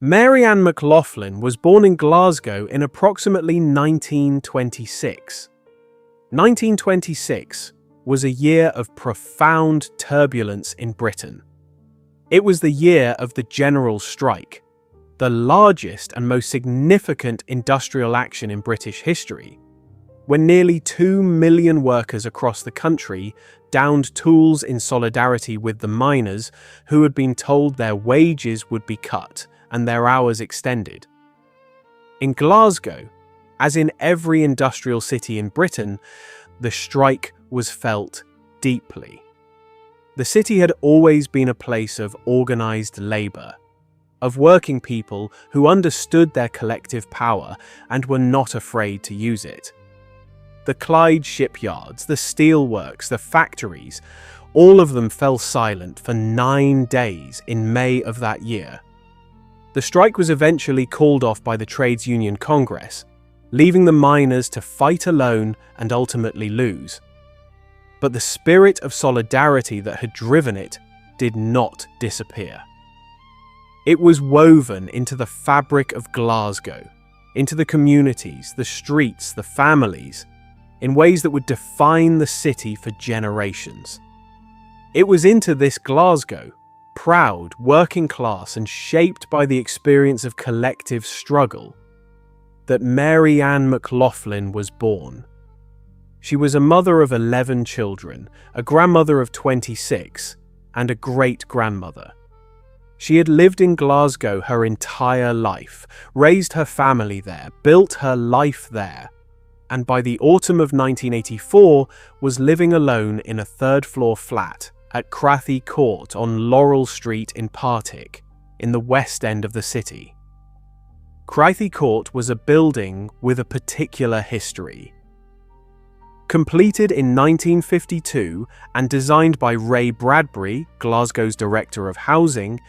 Mary Ann McLaughlin was born in Glasgow in approximately 1926. 1926 was a year of profound turbulence in Britain. It was the year of the General Strike, the largest and most significant industrial action in British history, when nearly 2 million workers across the country downed tools in solidarity with the miners who had been told their wages would be cut and their hours extended. In Glasgow, as in every industrial city in Britain, the strike was felt deeply. The city had always been a place of organised labour, of working people who understood their collective power and were not afraid to use it. The Clyde shipyards, the steelworks, the factories, all of them fell silent for 9 days in May of that year. The strike was eventually called off by the Trades Union Congress, leaving the miners to fight alone and ultimately lose. But the spirit of solidarity that had driven it did not disappear. It was woven into the fabric of Glasgow, into the communities, the streets, the families, in ways that would define the city for generations. It was into this Glasgow, proud, working class and shaped by the experience of collective struggle, that Mary Ann McLaughlin was born. She was a mother of 11 children, a grandmother of 26, and a great-grandmother. She had lived in Glasgow her entire life, raised her family there, built her life there, and by the autumn of 1984 was living alone in a third-floor flat at Crathy Court on Laurel Street in Partick, in the west end of the city. Crathy Court was a building with a particular history. Completed in 1952 and designed by Ray Bradbury, Glasgow's Director of Housing,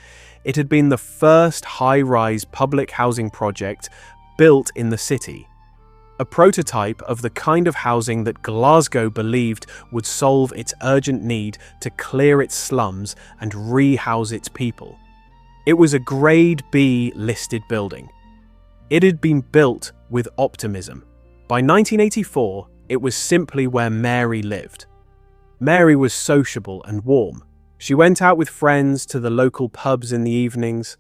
it had been the first high-rise public housing project built in the city. A prototype of the kind of housing that Glasgow believed would solve its urgent need to clear its slums and rehouse its people. It was a Grade B listed building. It had been built with optimism. By 1984, it was simply where Mary lived. Mary was sociable and warm. She went out with friends to the local pubs in the evenings.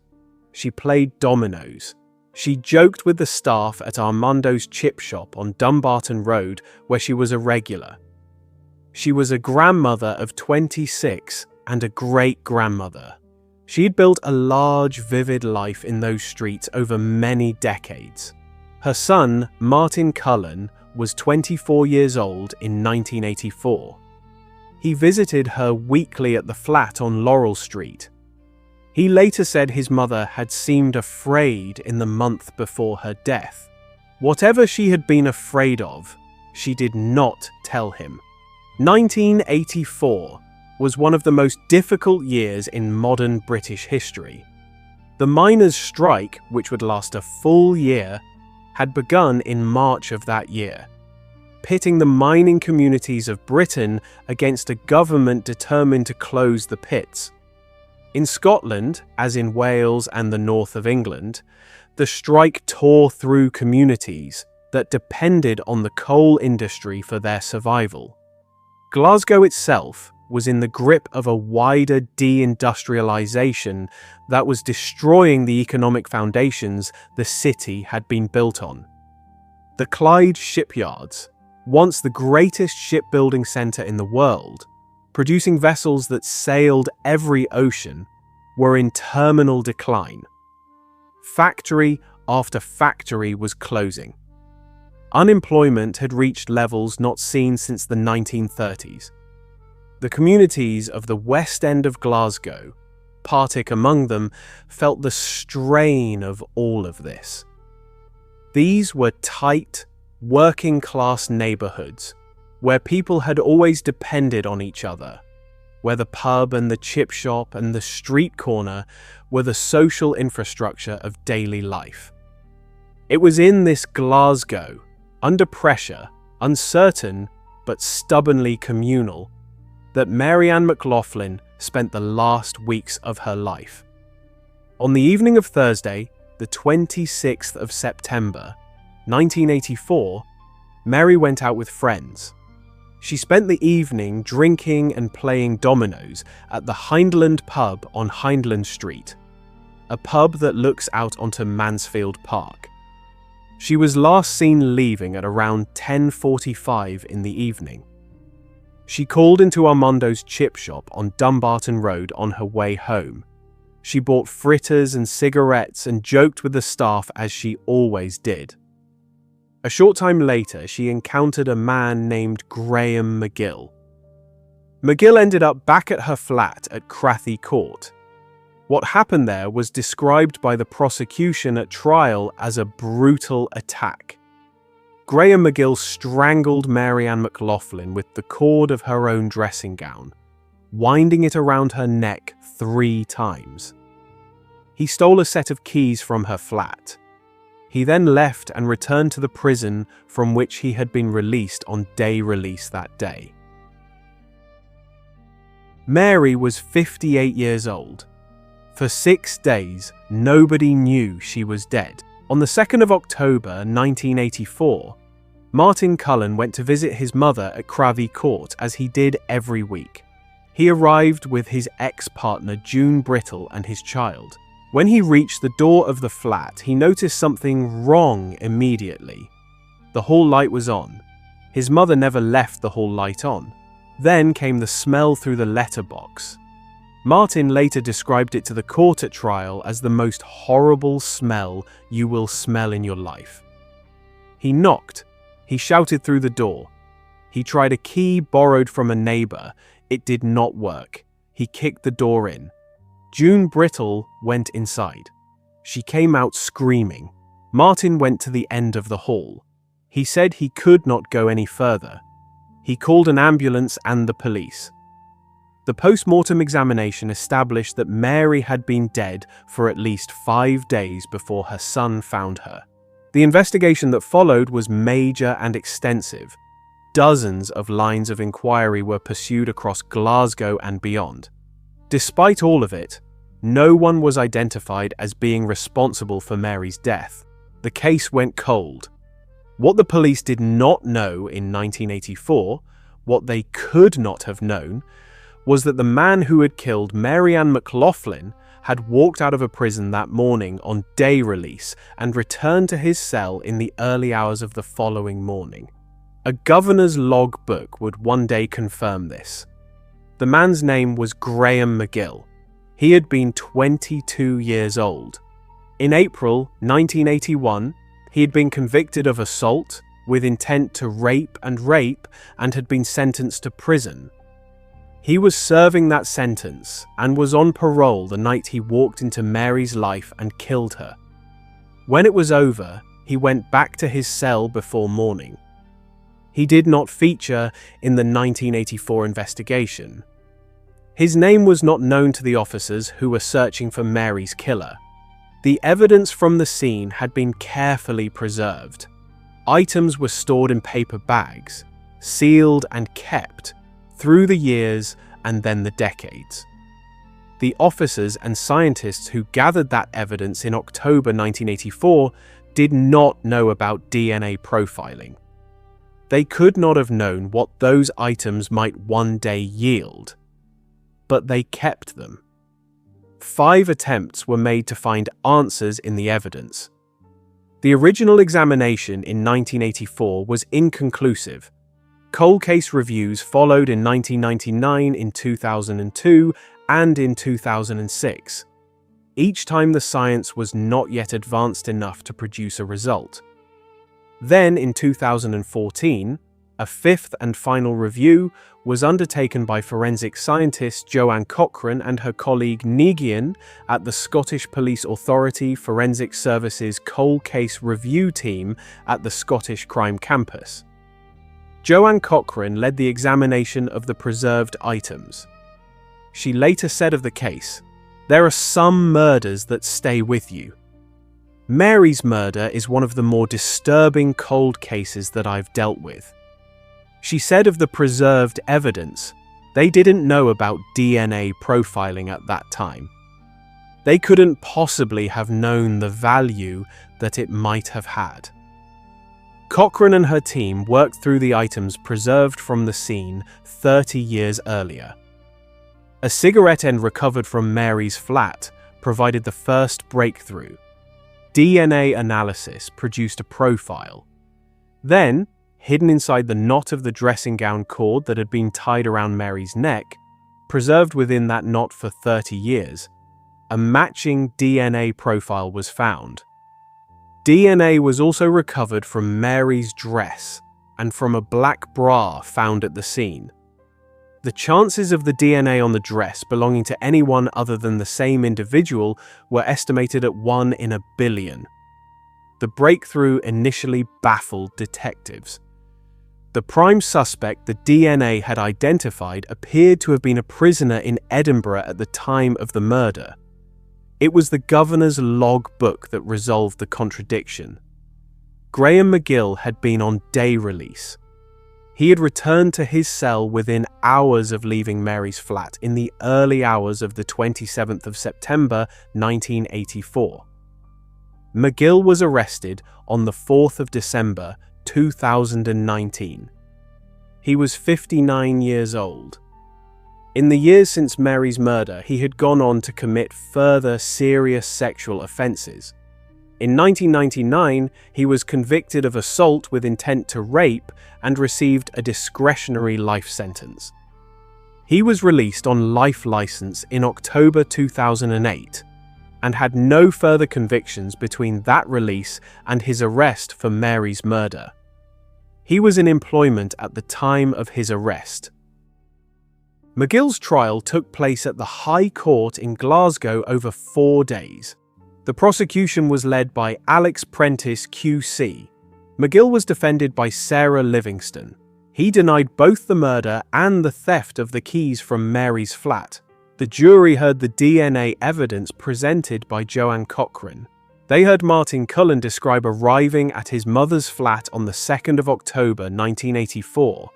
She played dominoes. She joked with the staff at Armando's chip shop on Dumbarton Road, where she was a regular. She was a grandmother of 26 and a great-grandmother. She had built a large, vivid life in those streets over many decades. Her son, Martin Cullen, was 24 years old in 1984. He visited her weekly at the flat on Laurel Street. He later said his mother had seemed afraid in the month before her death. Whatever she had been afraid of, she did not tell him. 1984 was one of the most difficult years in modern British history. The miners' strike, which would last a full year, had begun in March of that year, pitting the mining communities of Britain against a government determined to close the pits. In Scotland, as in Wales and the north of England, the strike tore through communities that depended on the coal industry for their survival. Glasgow itself was in the grip of a wider deindustrialisation that was destroying the economic foundations the city had been built on. The Clyde shipyards, once the greatest shipbuilding centre in the world, producing vessels that sailed every ocean, were in terminal decline. Factory after factory was closing. Unemployment had reached levels not seen since the 1930s. The communities of the west end of Glasgow, Partick among them, felt the strain of all of this. These were tight, working-class neighbourhoods where people had always depended on each other, where the pub and the chip shop and the street corner were the social infrastructure of daily life. It was in this Glasgow, under pressure, uncertain but stubbornly communal, that Mary Ann McLaughlin spent the last weeks of her life. On the evening of Thursday, the 26th of September, 1984, Mary went out with friends. She spent the evening drinking and playing dominoes at the Hindland pub on Hindland Street, a pub that looks out onto Mansfield Park. She was last seen leaving at around 10:45 in the evening. She called into Armando's chip shop on Dumbarton Road on her way home. She bought fritters and cigarettes and joked with the staff as she always did. A short time later, she encountered a man named Graham McGill. McGill ended up back at her flat at Crathy Court. What happened there was described by the prosecution at trial as a brutal attack. Graham McGill strangled Mary Ann McLaughlin with the cord of her own dressing gown, winding it around her neck 3 times. He stole a set of keys from her flat. He then left and returned to the prison from which he had been released on day release that day. Mary was 58 years old. For 6 days, nobody knew she was dead. On the 2nd of October 1984, Martin Cullen went to visit his mother at Cravey Court as he did every week. He arrived with his ex-partner June Brittle and his child. When he reached the door of the flat, he noticed something wrong immediately. The hall light was on. His mother never left the hall light on. Then came the smell through the letterbox. Martin later described it to the court at trial as the most horrible smell you will smell in your life. He knocked. He shouted through the door. He tried a key borrowed from a neighbor. It did not work. He kicked the door in. June Brittle went inside. She came out screaming. Martin went to the end of the hall. He said he could not go any further. He called an ambulance and the police. The post-mortem examination established that Mary had been dead for at least 5 days before her son found her. The investigation that followed was major and extensive. Dozens of lines of inquiry were pursued across Glasgow and beyond. Despite all of it, no one was identified as being responsible for Mary's death. The case went cold. What the police did not know in 1984, what they could not have known, was that the man who had killed Mary Ann McLaughlin had walked out of a prison that morning on day release and returned to his cell in the early hours of the following morning. A governor's log book would one day confirm this. The man's name was Graham McGill. He had been 22 years old. In April 1981, he had been convicted of assault with intent to rape and had been sentenced to prison. He was serving that sentence and was on parole the night he walked into Mary's life and killed her. When it was over, he went back to his cell before morning. He did not feature in the 1984 investigation. His name was not known to the officers who were searching for Mary's killer. The evidence from the scene had been carefully preserved. Items were stored in paper bags, sealed and kept through the years and then the decades. The officers and scientists who gathered that evidence in October 1984 did not know about DNA profiling. They could not have known what those items might one day yield, but they kept them. 5 attempts were made to find answers in the evidence. The original examination in 1984 was inconclusive. Cold case reviews followed in 1999, in 2002, and in 2006. Each time the science was not yet advanced enough to produce a result. Then, in 2014, a 5th and final review was undertaken by forensic scientist Joanne Cochrane and her colleague Negian at the Scottish Police Authority Forensic Services Cold Case Review Team at the Scottish Crime Campus. Joanne Cochrane led the examination of the preserved items. She later said of the case, "There are some murders that stay with you. Mary's murder is one of the more disturbing cold cases that I've dealt with." She said of the preserved evidence, they didn't know about DNA profiling at that time. They couldn't possibly have known the value that it might have had. Cochrane and her team worked through the items preserved from the scene 30 years earlier. A cigarette end recovered from Mary's flat provided the first breakthrough. DNA analysis produced a profile. Then, hidden inside the knot of the dressing gown cord that had been tied around Mary's neck, preserved within that knot for 30 years, a matching DNA profile was found. DNA was also recovered from Mary's dress and from a black bra found at the scene. The chances of the DNA on the dress belonging to anyone other than the same individual were estimated at 1 in a billion. The breakthrough initially baffled detectives. The prime suspect the DNA had identified appeared to have been a prisoner in Edinburgh at the time of the murder. It was the governor's log book that resolved the contradiction. Graham McGill had been on day release. He had returned to his cell within hours of leaving Mary's flat in the early hours of the 27th of September 1984. McGill was arrested on the 4th of December 2019. He was 59 years old. In the years since Mary's murder, he had gone on to commit further serious sexual offences. In 1999, he was convicted of assault with intent to rape and received a discretionary life sentence. He was released on life licence in October 2008 and had no further convictions between that release and his arrest for Mary's murder. He was in employment at the time of his arrest. McGill's trial took place at the High Court in Glasgow over 4 days. The prosecution was led by Alex Prentice QC. McGill was defended by Sarah Livingston. He denied both the murder and the theft of the keys from Mary's flat. The jury heard the DNA evidence presented by Joanne Cochrane. They heard Martin Cullen describe arriving at his mother's flat on the 2nd of October 1984.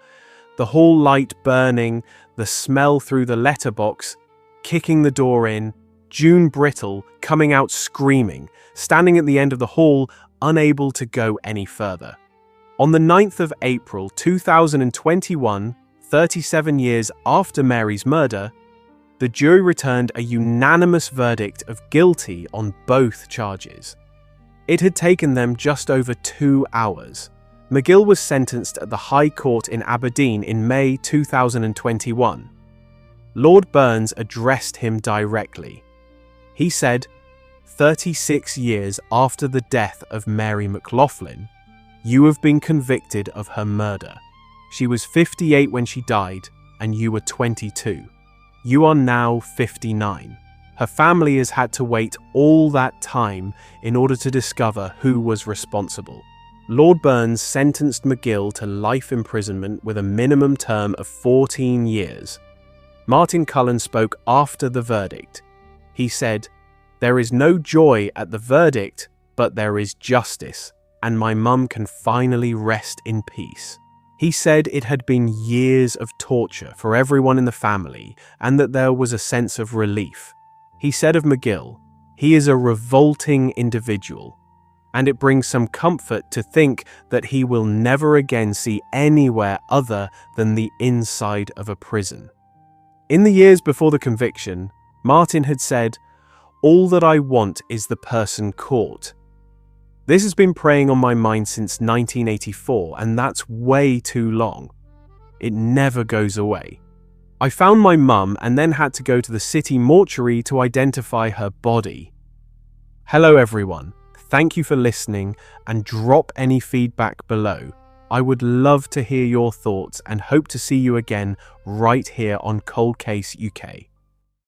The hall light burning, the smell through the letterbox, kicking the door in, June Brittle coming out screaming, standing at the end of the hall, unable to go any further. On the 9th of April 2021, 37 years after Mary's murder, the jury returned a unanimous verdict of guilty on both charges. It had taken them just over 2 hours. McGill was sentenced at the High Court in Aberdeen in May 2021. Lord Burns addressed him directly. He said, 36 years after the death of Mary McLaughlin, you have been convicted of her murder. She was 58 when she died, and you were 22. You are now 59. Her family has had to wait all that time in order to discover who was responsible. Lord Burns sentenced McGill to life imprisonment with a minimum term of 14 years. Martin Cullen spoke after the verdict. He said, "There is no joy at the verdict, but there is justice, and my mum can finally rest in peace." He said it had been years of torture for everyone in the family and that there was a sense of relief. He said of McGill, "He is a revolting individual, and it brings some comfort to think that he will never again see anywhere other than the inside of a prison." In the years before the conviction, Martin had said, "All that I want is the person caught." This has been preying on my mind since 1984, and that's way too long. It never goes away. I found my mum and then had to go to the city mortuary to identify her body. Hello everyone, thank you for listening and drop any feedback below. I would love to hear your thoughts and hope to see you again right here on Cold Case UK.